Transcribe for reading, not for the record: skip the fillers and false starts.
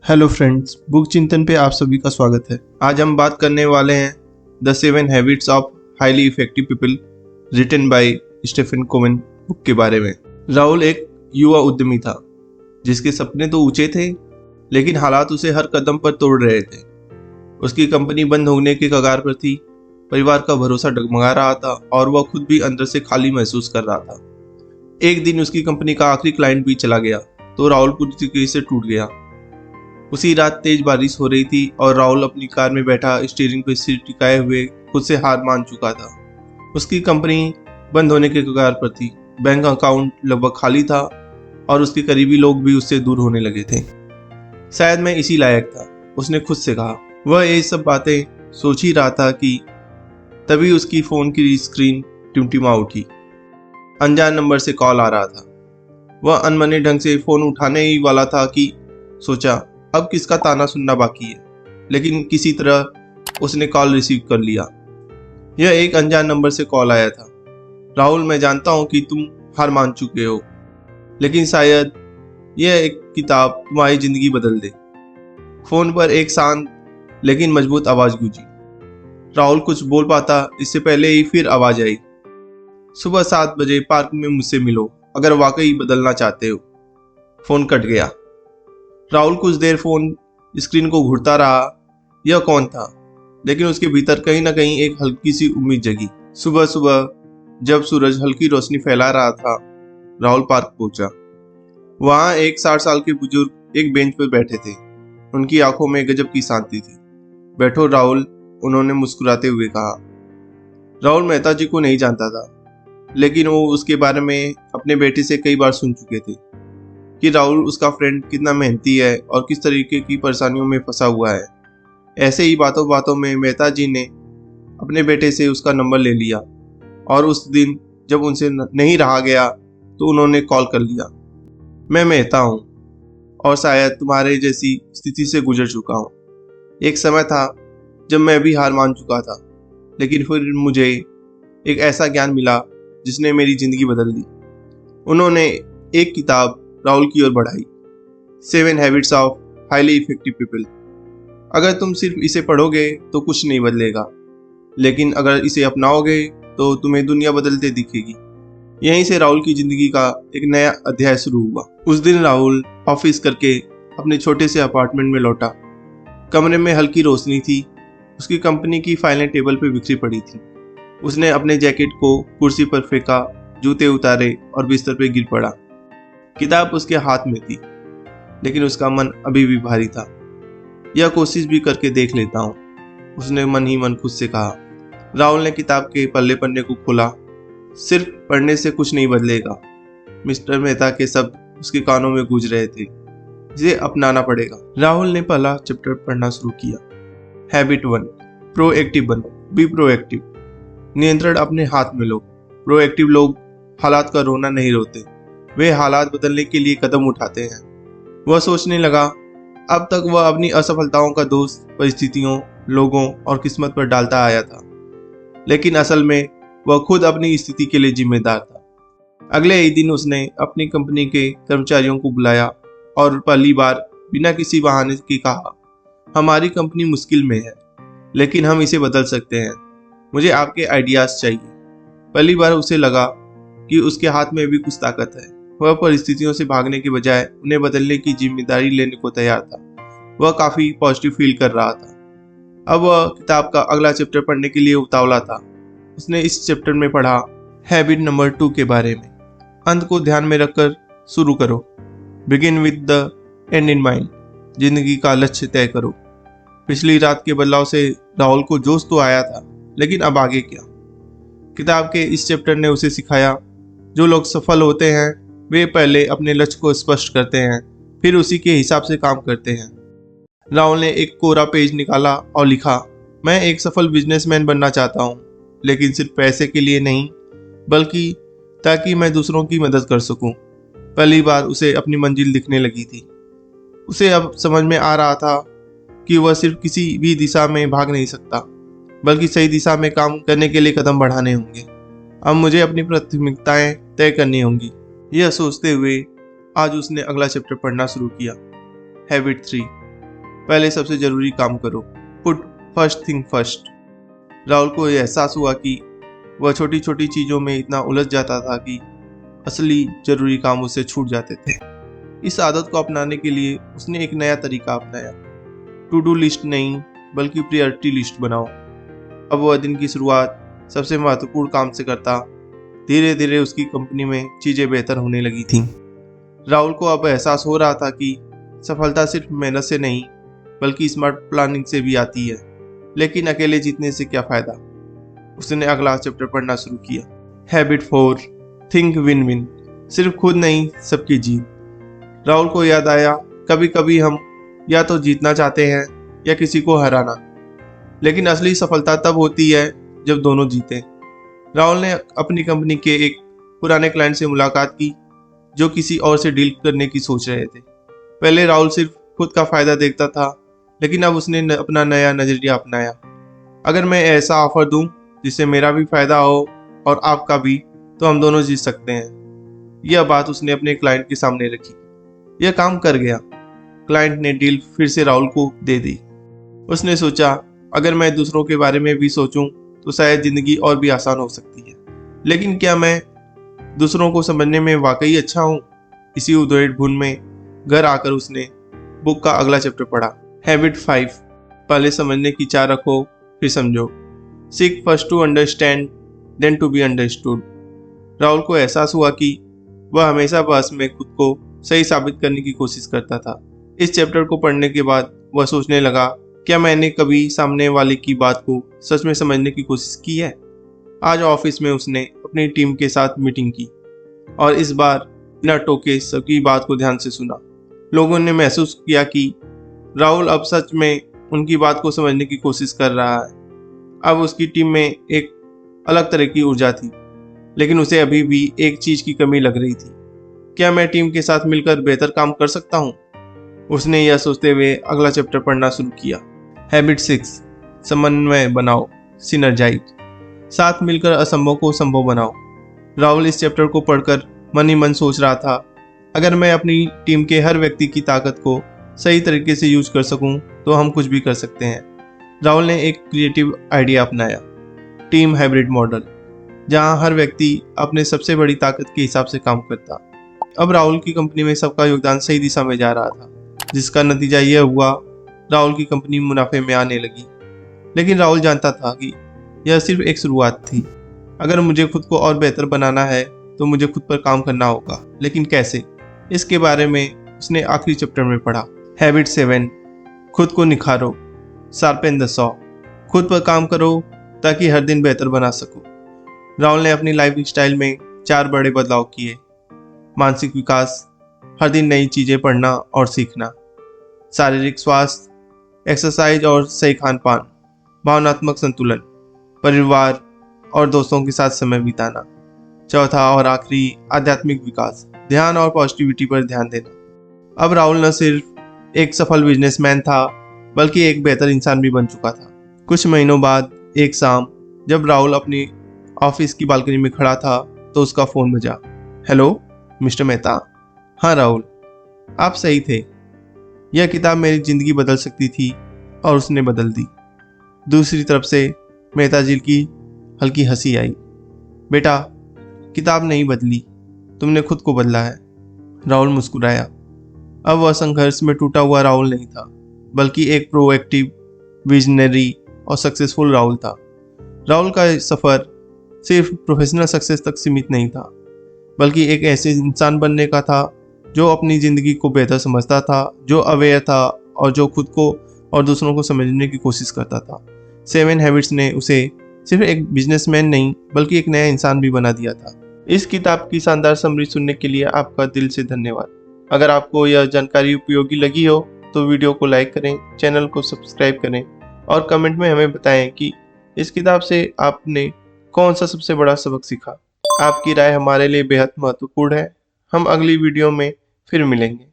Hello friends, book चिंतन पे आप सभी का स्वागत है। आज हम बात करने वाले हैं the 7 habits of highly effective people written by Stephen Covey book के बारे में। राहुल एक युवा उद्यमी था जिसके सपने तो ऊंचे थे, लेकिन हालात उसे हर कदम पर तोड़ रहे थे। उसकी कंपनी बंद होने के कगार पर थी, परिवार का भरोसा डगमगा रहा था और वह खुद भी अंदर से खाली महसूस कर रहा था। एक दिन उसकी कंपनी का आखिरी क्लाइंट भी चला गया तो राहुल पूरी तरीके से टूट गया। उसी रात तेज बारिश हो रही थी और राहुल अपनी कार में बैठा स्टीयरिंग पर सिर टिकाए हुए खुद से हार मान चुका था। उसकी कंपनी बंद होने के कगार पर थी, बैंक अकाउंट लगभग खाली था और उसके करीबी लोग भी उससे दूर होने लगे थे। शायद मैं इसी लायक था, उसने खुद से कहा। वह ये सब बातें सोच ही रहा था कि तभी उसकी फोन की स्क्रीन टिमटिमा उठी। अनजान नंबर से कॉल आ रहा था। वह अनमने ढंग से फोन उठाने ही वाला था कि सोचा अब किसका ताना सुनना बाकी है, लेकिन किसी तरह उसने कॉल रिसीव कर लिया। यह एक अनजान नंबर से कॉल आया था। राहुल, मैं जानता हूं कि तुम हार मान चुके हो, लेकिन शायद यह एक किताब तुम्हारी जिंदगी बदल दे। फोन पर एक शांत लेकिन मजबूत आवाज गूंजी। राहुल कुछ बोल पाता इससे पहले ही फिर आवाज आई, सुबह 7 बजे पार्क में मुझसे मिलो अगर वाकई बदलना चाहते हो। फोन कट गया। राहुल कुछ देर फोन स्क्रीन को घूरता रहा। यह कौन था? लेकिन उसके भीतर कहीं ना कहीं एक हल्की सी उम्मीद जगी। सुबह सुबह जब सूरज हल्की रोशनी फैला रहा था, राहुल पार्क पहुंचा। वहां एक 60 साल के बुजुर्ग एक बेंच पर बैठे थे। उनकी आंखों में गजब की शांति थी। बैठो राहुल, उन्होंने मुस्कुराते हुए कहा। राहुल मेहता जी को नहीं जानता था, लेकिन वो उसके बारे में अपने बेटे से कई बार सुन चुके थे कि राहुल उसका फ्रेंड कितना मेहनती है और किस तरीके की परेशानियों में फंसा हुआ है। ऐसे ही बातों बातों में मेहता जी ने अपने बेटे से उसका नंबर ले लिया और उस दिन जब उनसे नहीं रहा गया तो उन्होंने कॉल कर लिया। मैं मेहता हूँ और शायद तुम्हारे जैसी स्थिति से गुजर चुका हूँ। एक समय था जब मैं भी हार मान चुका था, लेकिन फिर मुझे एक ऐसा ज्ञान मिला जिसने मेरी जिंदगी बदल दी। उन्होंने एक किताब राहुल की ओर बढ़ाई, 7 habits of highly effective people. अगर तुम सिर्फ इसे पढ़ोगे तो कुछ नहीं बदलेगा, लेकिन अगर इसे अपनाओगे तो तुम्हें दुनिया बदलते दिखेगी। यहीं से राहुल की जिंदगी का एक नया अध्याय शुरू हुआ। उस दिन राहुल ऑफिस करके अपने छोटे से अपार्टमेंट में लौटा। कमरे में हल्की रोशनी थी। उसकी कंपनी की फाइलें टेबल पर बिखरी पड़ी थी। उसने अपने जैकेट को कुर्सी पर फेंका, जूते उतारे और बिस्तर पर गिर पड़ा। किताब उसके हाथ में थी, लेकिन उसका मन अभी भी भारी था। यह कोशिश भी करके देख लेता हूँ, उसने मन ही मन खुद से कहा। राहुल ने किताब के पल्ले पन्ने को खोला। सिर्फ पढ़ने से कुछ नहीं बदलेगा। मिस्टर मेहता के शब्द उसके कानों में गूंज रहे थे। इसे अपनाना पड़ेगा। राहुल ने पहला चैप्टर पढ़ना शुरू किया। हैबिट 1, प्रोएक्टिव बनो। Be proactive. नियंत्रण अपने हाथ में लो। प्रोएक्टिव लोग हालात का रोना नहीं रोते, वे हालात बदलने के लिए कदम उठाते हैं। वह सोचने लगा, अब तक वह अपनी असफलताओं का दोष परिस्थितियों, लोगों और किस्मत पर डालता आया था, लेकिन असल में वह खुद अपनी स्थिति के लिए जिम्मेदार था। अगले ही दिन उसने अपनी कंपनी के कर्मचारियों को बुलाया और पहली बार बिना किसी बहाने के कहा, हमारी कंपनी मुश्किल में है, लेकिन हम इसे बदल सकते हैं। मुझे आपके आइडियाज चाहिए। पहली बार उसे लगा कि उसके हाथ में भी कुछ ताकत है। वह परिस्थितियों से भागने के बजाय उन्हें बदलने की जिम्मेदारी लेने को तैयार था। वह काफी पॉजिटिव फील कर रहा था। अब वह किताब का अगला चैप्टर पढ़ने के लिए उतावला था। उसने इस चैप्टर में पढ़ा हैबिट नंबर 2 के बारे में। अंत को ध्यान में रखकर शुरू करो। Begin with the and in mind. जिंदगी का लक्ष्य तय करो। पिछली रात के बदलाव से राहुल को जोश तो आया था, लेकिन अब आगे क्या? किताब के इस चैप्टर ने उसे सिखाया, जो लोग सफल होते हैं वे पहले अपने लक्ष्य को स्पष्ट करते हैं, फिर उसी के हिसाब से काम करते हैं। राहुल ने एक कोरा पेज निकाला और लिखा, मैं एक सफल बिजनेसमैन बनना चाहता हूँ, लेकिन सिर्फ पैसे के लिए नहीं, बल्कि ताकि मैं दूसरों की मदद कर सकूं। पहली बार उसे अपनी मंजिल दिखने लगी थी। उसे अब समझ में आ रहा था कि वह सिर्फ किसी भी दिशा में भाग नहीं सकता, बल्कि सही दिशा में काम करने के लिए कदम बढ़ाने होंगे। अब मुझे अपनी प्राथमिकताएं तय करनी होंगी। यह सोचते हुए आज उसने अगला चैप्टर पढ़ना शुरू किया। हैबिट 3, पहले सबसे जरूरी काम करो, put first thing first. Rahul को यह एहसास हुआ कि वह छोटी छोटी चीज़ों में इतना उलझ जाता था कि असली जरूरी काम उसे छूट जाते थे। इस आदत को अपनाने के लिए उसने एक नया तरीका अपनाया। टू डू लिस्ट नहीं बल्कि प्रायोरिटी लिस्ट बनाओ। अब वह दिन की शुरुआत सबसे महत्वपूर्ण काम से करता। धीरे धीरे उसकी कंपनी में चीज़ें बेहतर होने लगी थीं। राहुल को अब एहसास हो रहा था कि सफलता सिर्फ मेहनत से नहीं बल्कि स्मार्ट प्लानिंग से भी आती है। लेकिन अकेले जीतने से क्या फ़ायदा। उसने अगला चैप्टर पढ़ना शुरू किया। Habit 4, think win win. सिर्फ खुद नहीं, सबकी जीत। राहुल को याद आया, कभी कभी हम या तो जीतना चाहते हैं या किसी को हराना, लेकिन असली सफलता तब होती है जब दोनों जीते। राहुल ने अपनी कंपनी के एक पुराने क्लाइंट से मुलाकात की जो किसी और से डील करने की सोच रहे थे। पहले राहुल सिर्फ खुद का फायदा देखता था, लेकिन अब उसने अपना नया नजरिया अपनाया। अगर मैं ऐसा ऑफर दूं जिससे मेरा भी फायदा हो और आपका भी, तो हम दोनों जीत सकते हैं। यह बात उसने अपने क्लाइंट के सामने रखी। यह काम कर गया। क्लाइंट ने डील फिर से राहुल को दे दी। उसने सोचा, अगर मैं दूसरों के बारे में भी सोचूं तो शायद जिंदगी और भी आसान हो सकती है। लेकिन क्या मैं दूसरों को समझने में वाकई अच्छा हूँ? इसी उधेड़-बुन में घर आकर उसने बुक का अगला चैप्टर पढ़ा। हैबिट 5, पहले समझने की चाह रखो फिर समझो। Seek first to understand then to be understood. Rahul को एहसास हुआ कि वह हमेशा बहस में खुद को सही साबित करने की कोशिश करता था। इस चैप्टर को पढ़ने के बाद वह सोचने लगा, क्या मैंने कभी सामने वाले की बात को सच में समझने की कोशिश की है? आज ऑफिस में उसने अपनी टीम के साथ मीटिंग की और इस बार बिना टोके सबकी बात को ध्यान से सुना। लोगों ने महसूस किया कि राहुल अब सच में उनकी बात को समझने की कोशिश कर रहा है। अब उसकी टीम में एक अलग तरह की ऊर्जा थी, लेकिन उसे अभी भी एक चीज की कमी लग रही थी। क्या मैं टीम के साथ मिलकर बेहतर काम कर सकता हूँ? उसने यह सोचते हुए अगला चैप्टर पढ़ना शुरू किया। हैबिट 6, समन्वय बनाओ, सिनर्जाइज। साथ मिलकर असंभव को संभव बनाओ। राहुल इस चैप्टर को पढ़कर मन ही मन सोच रहा था, अगर मैं अपनी टीम के हर व्यक्ति की ताकत को सही तरीके से यूज कर सकूं तो हम कुछ भी कर सकते हैं। राहुल ने एक क्रिएटिव आइडिया अपनाया, टीम हाइब्रिड मॉडल, जहां हर व्यक्ति अपने सबसे बड़ी ताकत के हिसाब से काम करता। अब राहुल की कंपनी में सबका योगदान सही दिशा में जा रहा था, जिसका नतीजा यह हुआ, राहुल की कंपनी मुनाफे में आने लगी। लेकिन राहुल जानता था कि यह सिर्फ एक शुरुआत थी। अगर मुझे खुद को और बेहतर बनाना है तो मुझे खुद पर काम करना होगा, लेकिन कैसे? इसके बारे में उसने आखिरी चैप्टर में पढ़ा। हैबिट 7, खुद को निखारो, शार्पेन द सॉ। खुद पर काम करो ताकि हर दिन बेहतर बना सको। राहुल ने अपनी लाइफ स्टाइल में 4 बड़े बदलाव किए। मानसिक विकास, हर दिन नई चीजें पढ़ना और सीखना। शारीरिक स्वास्थ्य, एक्सरसाइज और सही खान पान। भावनात्मक संतुलन, परिवार और दोस्तों के साथ समय बिताना। चौथा और आखिरी, आध्यात्मिक विकास, ध्यान और पॉजिटिविटी पर ध्यान देना। अब राहुल न सिर्फ एक सफल बिजनेसमैन था बल्कि एक बेहतर इंसान भी बन चुका था। कुछ महीनों बाद एक शाम जब राहुल अपनी ऑफिस की बालकनी में खड़ा था तो उसका फोन बजा। Hello mister Mehta. हाँ राहुल, आप सही थे। यह किताब मेरी जिंदगी बदल सकती थी और उसने बदल दी। दूसरी तरफ से मेहता जी की हल्की हंसी आई। बेटा, किताब नहीं बदली, तुमने खुद को बदला है। राहुल मुस्कुराया। अब वह संघर्ष में टूटा हुआ राहुल नहीं था, बल्कि एक प्रोएक्टिव, विजनरी और सक्सेसफुल राहुल था। राहुल का सफर सिर्फ प्रोफेशनल सक्सेस तक सीमित नहीं था, बल्कि एक ऐसे इंसान बनने का था जो अपनी जिंदगी को बेहतर समझता था, जो अवेयर था और जो खुद को और दूसरों को समझने की कोशिश करता था। 7 हैबिट्स ने उसे सिर्फ एक बिजनेसमैन नहीं बल्कि एक नया इंसान भी बना दिया था। इस किताब की शानदार समरी सुनने के लिए आपका दिल से धन्यवाद। अगर आपको यह जानकारी उपयोगी लगी हो तो वीडियो को लाइक करें, चैनल को सब्सक्राइब करें और कमेंट में हमें बताएं कि इस किताब से आपने कौन सा सबसे बड़ा सबक सीखा। आपकी राय हमारे लिए बेहद महत्वपूर्ण है। हम अगली वीडियो में फिर मिलेंगे।